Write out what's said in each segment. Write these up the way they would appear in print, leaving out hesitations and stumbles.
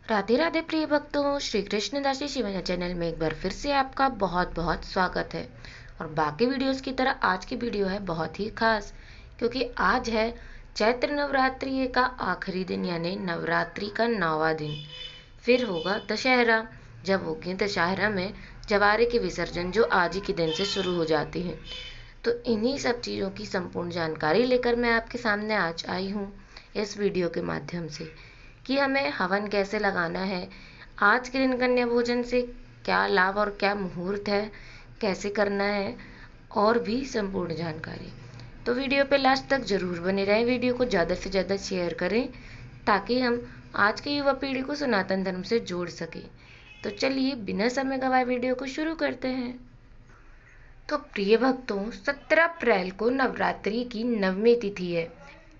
राधे राधे प्रिय भक्तों, श्री कृष्ण दासी शिवैया चैनल में एक बार फिर से आपका बहुत बहुत स्वागत है। और बाकी वीडियोस की तरह आज की वीडियो है बहुत ही खास, क्योंकि आज है चैत्र नवरात्रि का आखिरी दिन, यानी नवरात्रि का 9वां दिन। फिर होगा दशहरा, जब होगी दशहरा में जवारे के विसर्जन, जो आज ही के दिन से शुरू हो जाती है। तो इन्हीं सब चीज़ों की संपूर्ण जानकारी लेकर मैं आपके सामने आज आई हूँ इस वीडियो के माध्यम से, कि हमें हवन कैसे लगाना है, आज के दिन कन्या भोजन से क्या लाभ और क्या मुहूर्त है, कैसे करना है, और भी संपूर्ण जानकारी। तो वीडियो पे लास्ट तक जरूर बने रहें, वीडियो को ज़्यादा से ज़्यादा शेयर करें ताकि हम आज की युवा पीढ़ी को सनातन धर्म से जोड़ सकें। तो चलिए बिना समय गवाए वीडियो को शुरू करते हैं। तो प्रिय भक्तों, 17 अप्रैल को नवरात्रि की 9वीं तिथि है।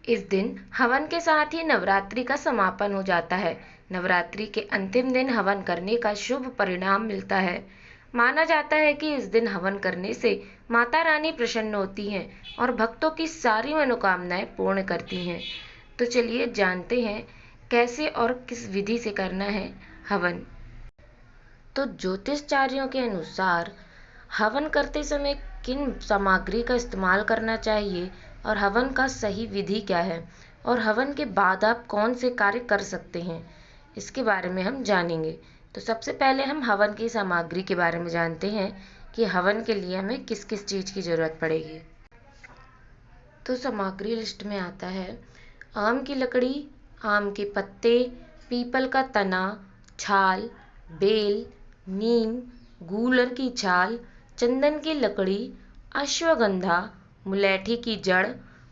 इस दिन हवन के साथ ही नवरात्रि का समापन हो जाता है। नवरात्रि के अंतिम दिन हवन करने का शुभ परिणाम मिलता है। माना जाता है कि इस दिन हवन करने से माता रानी प्रसन्न होती हैं और भक्तों की सारी मनोकामनाएं पूर्ण करती हैं। तो चलिए जानते हैं कैसे और किस विधि से करना है हवन। तो ज्योतिषाचार्यों के अनुसार हवन करते समय किन सामग्री का इस्तेमाल करना चाहिए और हवन का सही विधि क्या है, और हवन के बाद आप कौन से कार्य कर सकते हैं, इसके बारे में हम जानेंगे। तो सबसे पहले हम हवन की सामग्री के बारे में जानते हैं कि हवन के लिए हमें किस किस चीज़ की ज़रूरत पड़ेगी। तो सामग्री लिस्ट में आता है आम की लकड़ी, आम के पत्ते, पीपल का तना, छाल, बेल, नीम, गूलर की छाल, चंदन की लकड़ी, अश्वगंधा, मुलैठी की जड़,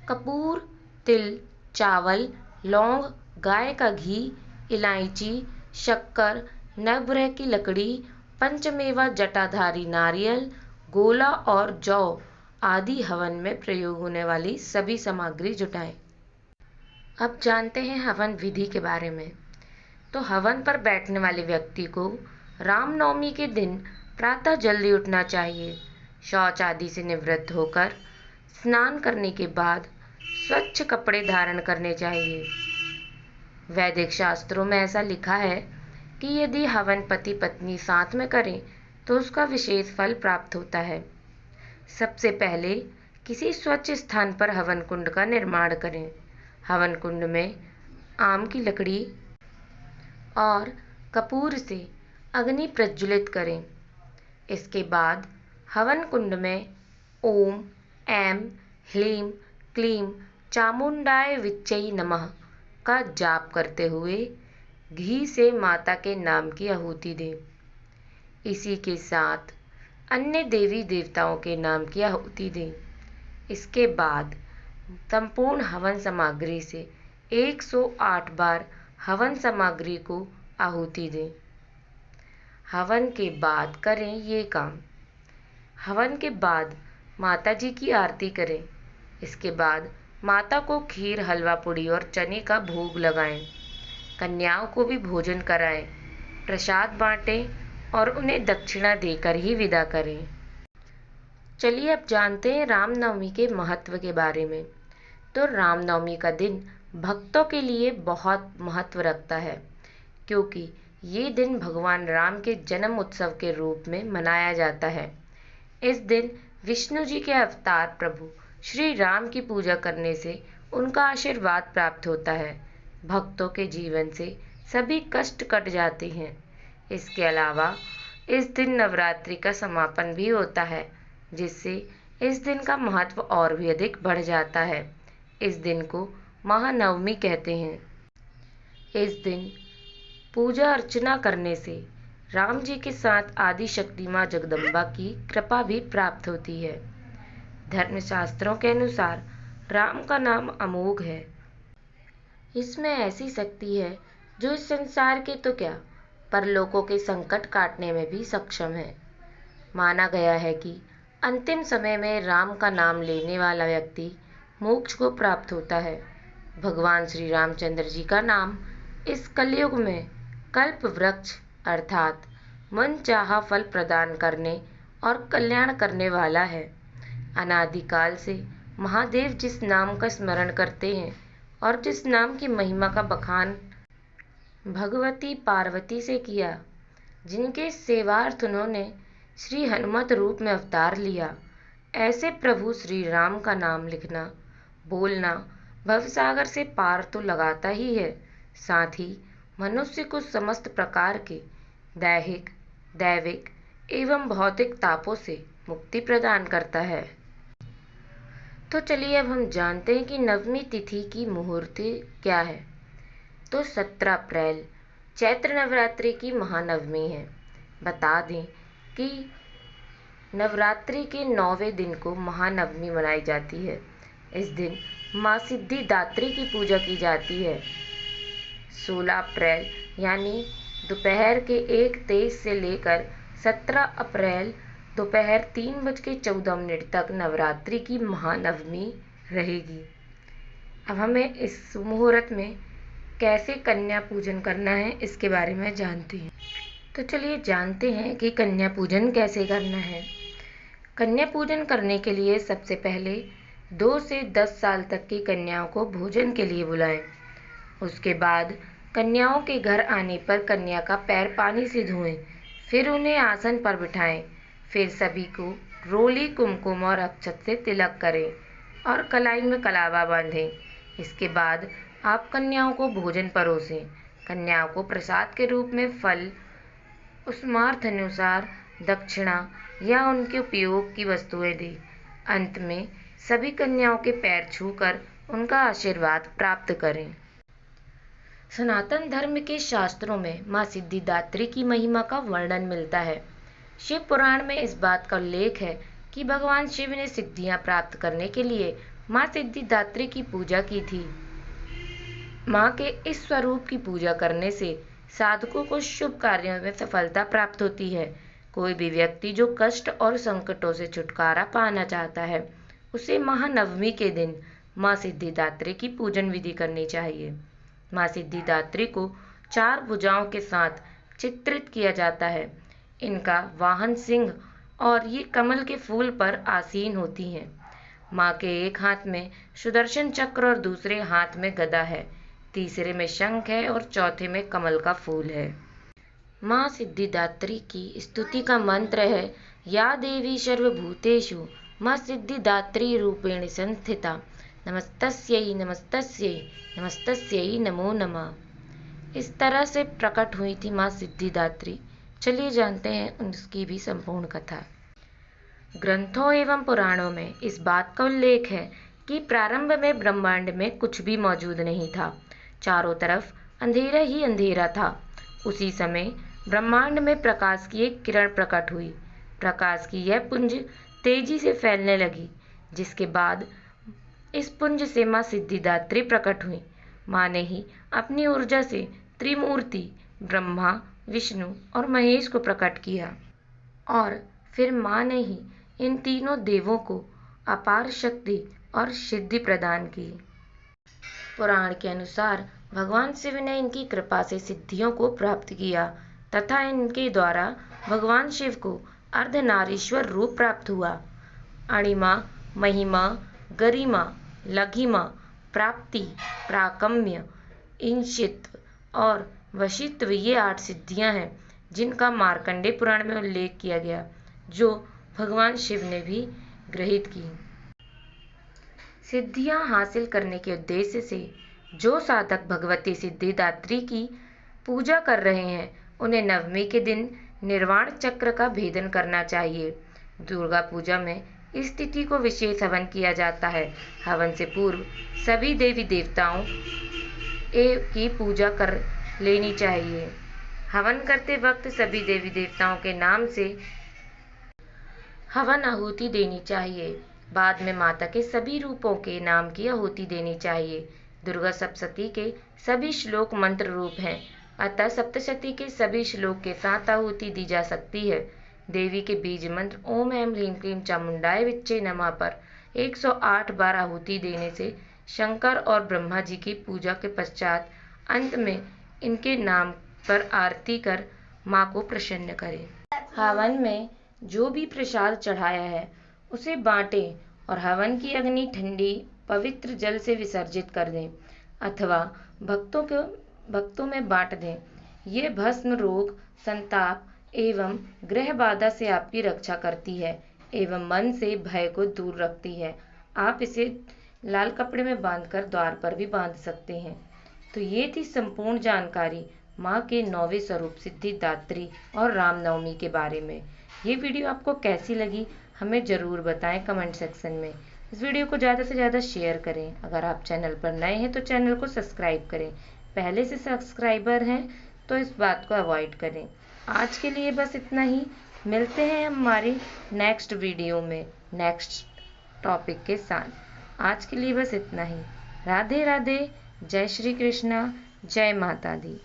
कपूर, तिल, चावल, लौंग, गाय का घी, इलायची, शक्कर, नवग्रह की लकड़ी, पंचमेवा जटाधारी नारियल, गोला और जौ आदि हवन में प्रयोग होने वाली सभी सामग्री जुटाएं। अब जानते हैं हवन विधि के बारे में। तो हवन पर बैठने वाले व्यक्ति को रामनवमी के दिन प्रातः जल्दी उठना चाहिए। शौच आदि से निवृत्त होकर स्नान करने के बाद स्वच्छ कपड़े धारण करने चाहिए। वैदिक शास्त्रों में ऐसा लिखा है कि यदि हवन पति पत्नी साथ में करें तो उसका विशेष फल प्राप्त होता है। सबसे पहले किसी स्वच्छ स्थान पर हवन कुंड का निर्माण करें। हवन कुंड में आम की लकड़ी और कपूर से अग्नि प्रज्वलित करें। इसके बाद हवन कुंड में ओम ऐं ह्लीं क्लीं चामुंडाय विच्चै नमः का जाप करते हुए घी से माता के नाम की आहुति दें। इसी के साथ अन्य देवी देवताओं के नाम की आहुति दें। इसके बाद संपूर्ण हवन सामग्री से 108 बार हवन सामग्री को आहुति दें। हवन के बाद करें ये काम। हवन के बाद माता जी की आरती करें। इसके बाद माता को खीर, हलवा पूड़ी और चने का भोग लगाएं। कन्याओं को भी भोजन कराएं, प्रसाद बांटें और उन्हें दक्षिणा देकर ही विदा करें। चलिए अब जानते हैं रामनवमी के महत्व के बारे में। तो रामनवमी का दिन भक्तों के लिए बहुत महत्व रखता है, क्योंकि ये दिन भगवान राम के जन्म उत्सव के रूप में मनाया जाता है। इस दिन विष्णु जी के अवतार प्रभु श्री राम की पूजा करने से उनका आशीर्वाद प्राप्त होता है। भक्तों के जीवन से सभी कष्ट कट जाते हैं। इसके अलावा इस दिन नवरात्रि का समापन भी होता है, जिससे इस दिन का महत्व और भी अधिक बढ़ जाता है। इस दिन को महानवमी कहते हैं। इस दिन पूजा अर्चना करने से राम जी के साथ आदि शक्ति माँ जगदम्बा की कृपा भी प्राप्त होती है। धर्मशास्त्रों के अनुसार राम का नाम अमोघ है। इसमें ऐसी शक्ति है जो इस संसार के तो क्या, परलोकों के संकट काटने में भी सक्षम है। माना गया है कि अंतिम समय में राम का नाम लेने वाला व्यक्ति मोक्ष को प्राप्त होता है। भगवान श्री रामचंद्र जी का नाम इस कलयुग में कल्प वृक्ष अर्थात मन चाहा फल प्रदान करने और कल्याण करने वाला है। अनादिकाल से महादेव जिस नाम का स्मरण करते हैं और जिस नाम की महिमा का बखान भगवती पार्वती से किया, जिनके सेवार्थ उन्होंने श्री हनुमत रूप में अवतार लिया। ऐसे प्रभु श्री राम का नाम लिखना, बोलना भवसागर से पार तो लगाता ही है, साथ ही मनुष्य को समस्त प्रकार के दैहिक, दैविक एवं भौतिक तापों से मुक्ति प्रदान करता है। तो चलिए अब हम जानते हैं कि नवमी तिथि की मुहूर्त क्या है। तो 17 अप्रैल चैत्र नवरात्रि की महानवमी है। बता दें कि नवरात्रि के 9वें दिन को महानवमी मनाई जाती है। इस दिन माँ सिद्धिदात्री की पूजा की जाती है। 16 अप्रैल यानी दोपहर के 1:23 से लेकर 17 अप्रैल दोपहर 3:14 तक नवरात्रि की महानवमी रहेगी। अब हमें इस मुहूर्त में कैसे कन्या पूजन करना है इसके बारे में जानते हैं। तो चलिए जानते हैं कि कन्या पूजन कैसे करना है। कन्या पूजन करने के लिए सबसे पहले 2 से 10 साल तक की कन्याओं को भोजन के लिए बुलाएं। उसके बाद कन्याओं के घर आने पर कन्या का पैर पानी से धोएं, फिर उन्हें आसन पर बिठाएं। फिर सभी को रोली, कुमकुम और अक्षत से तिलक करें और कलाई में कलावा बांधें। इसके बाद आप कन्याओं को भोजन परोसें। कन्याओं को प्रसाद के रूप में फल, उसमार्थ अनुसार दक्षिणा या उनके उपयोग की वस्तुएं दें। अंत में सभी कन्याओं के पैर छूकर उनका आशीर्वाद प्राप्त करें। सनातन धर्म के शास्त्रों में माँ सिद्धिदात्री की महिमा का वर्णन मिलता है। शिव पुराण में इस बात का उल्लेख है कि भगवान शिव ने सिद्धियां प्राप्त करने के लिए माँ सिद्धिदात्री की पूजा की थी। माँ के इस स्वरूप की पूजा करने से साधकों को शुभ कार्यों में सफलता प्राप्त होती है। कोई भी व्यक्ति जो कष्ट और संकटों से छुटकारा पाना चाहता है, उसे महानवमी के दिन माँ सिद्धिदात्री की पूजन विधि करनी चाहिए। माँ सिद्धिदात्री को 4 भुजाओं के साथ चित्रित किया जाता है। इनका वाहन सिंह और ये कमल के फूल पर आसीन होती हैं। माँ के एक हाथ में सुदर्शन चक्र और दूसरे हाथ में गदा है, तीसरे में शंख है और चौथे में कमल का फूल है। माँ सिद्धिदात्री की स्तुति का मंत्र है, या देवी सर्वभूतेषु माँ सिद्धिदात्री रूपेण संस्थिता, नमस्तस्यै नमस्तस्यै नमस्तस्यै नमो नमः। इस तरह से प्रकट हुई थी माँ सिद्धिदात्री। चलिए जानते हैं उनकी भी संपूर्ण कथा। ग्रंथों एवं पुराणों में इस बात का उल्लेख है कि प्रारंभ में ब्रह्मांड में कुछ भी मौजूद नहीं था। चारों तरफ अंधेरा ही अंधेरा था। उसी समय ब्रह्मांड में प्रकाश की एक किरण प्रकट हुई। प्रकाश की यह पुंज तेजी से फैलने लगी, जिसके बाद इस पुंज से माँ सिद्धिदात्री प्रकट हुई। माँ ने ही अपनी ऊर्जा से त्रिमूर्ति ब्रह्मा, विष्णु और महेश को प्रकट किया और फिर माँ ने ही इन तीनों देवों को अपार शक्ति और सिद्धि प्रदान की। पुराण के अनुसार भगवान शिव ने इनकी कृपा से सिद्धियों को प्राप्त किया तथा इनके द्वारा भगवान शिव को अर्धनारीश्वर रूप प्राप्त हुआ। अणिमा, महिमा, गरिमा, लघिमा, प्राप्ति, प्राकम्य, इंशित्व और वशित्व ये 8 सिद्धियां हैं जिनका मार्कंडेय पुराण में उल्लेख किया गया, जो भगवान शिव ने भी ग्रहित की। सिद्धियां हासिल करने के उद्देश्य से जो साधक भगवती सिद्धिदात्री की पूजा कर रहे हैं, उन्हें नवमी के दिन निर्वाण चक्र का भेदन करना चाहिए। दुर्गा पूजा में इस तिथि को विशेष हवन किया जाता है। हवन से पूर्व सभी देवी देवताओं की पूजा कर लेनी चाहिए। हवन करते वक्त सभी देवी देवताओं के नाम से हवन आहुति देनी चाहिए। बाद में माता के सभी रूपों के नाम की आहुति देनी चाहिए। दुर्गा सप्तशती के सभी श्लोक मंत्र रूप हैं, अतः सप्तशती के सभी श्लोक के साथ आहुति दी जा सकती है। देवी के बीज मंत्र ओम ऐं ह्रीं क्लीं चामुंडाय विच्चे नमः पर 108 बार आहुति देने से शंकर और ब्रह्मा जी की पूजा के पश्चात अंत में इनके नाम पर आरती कर माँ को प्रसन्न करें। हवन में जो भी प्रसाद चढ़ाया है उसे बांटें और हवन की अग्नि ठंडी पवित्र जल से विसर्जित कर दें, अथवा भक्तों में बांट दें। ये भस्म रोग, संताप एवं ग्रह बाधा से आपकी रक्षा करती है एवं मन से भय को दूर रखती है। आप इसे लाल कपड़े में बांधकर द्वार पर भी बांध सकते हैं। तो ये थी संपूर्ण जानकारी माँ के 9वें स्वरूप सिद्धिदात्री और रामनवमी के बारे में। ये वीडियो आपको कैसी लगी हमें ज़रूर बताएं कमेंट सेक्शन में। इस वीडियो को ज़्यादा से ज़्यादा शेयर करें। अगर आप चैनल पर नए हैं तो चैनल को सब्सक्राइब करें। पहले से सब्सक्राइबर हैं तो इस बात को अवॉइड करें। आज के लिए बस इतना ही। मिलते हैं हमारी नेक्स्ट वीडियो में नेक्स्ट टॉपिक के साथ। आज के लिए बस इतना ही। राधे राधे। जय श्री कृष्णा। जय माता दी।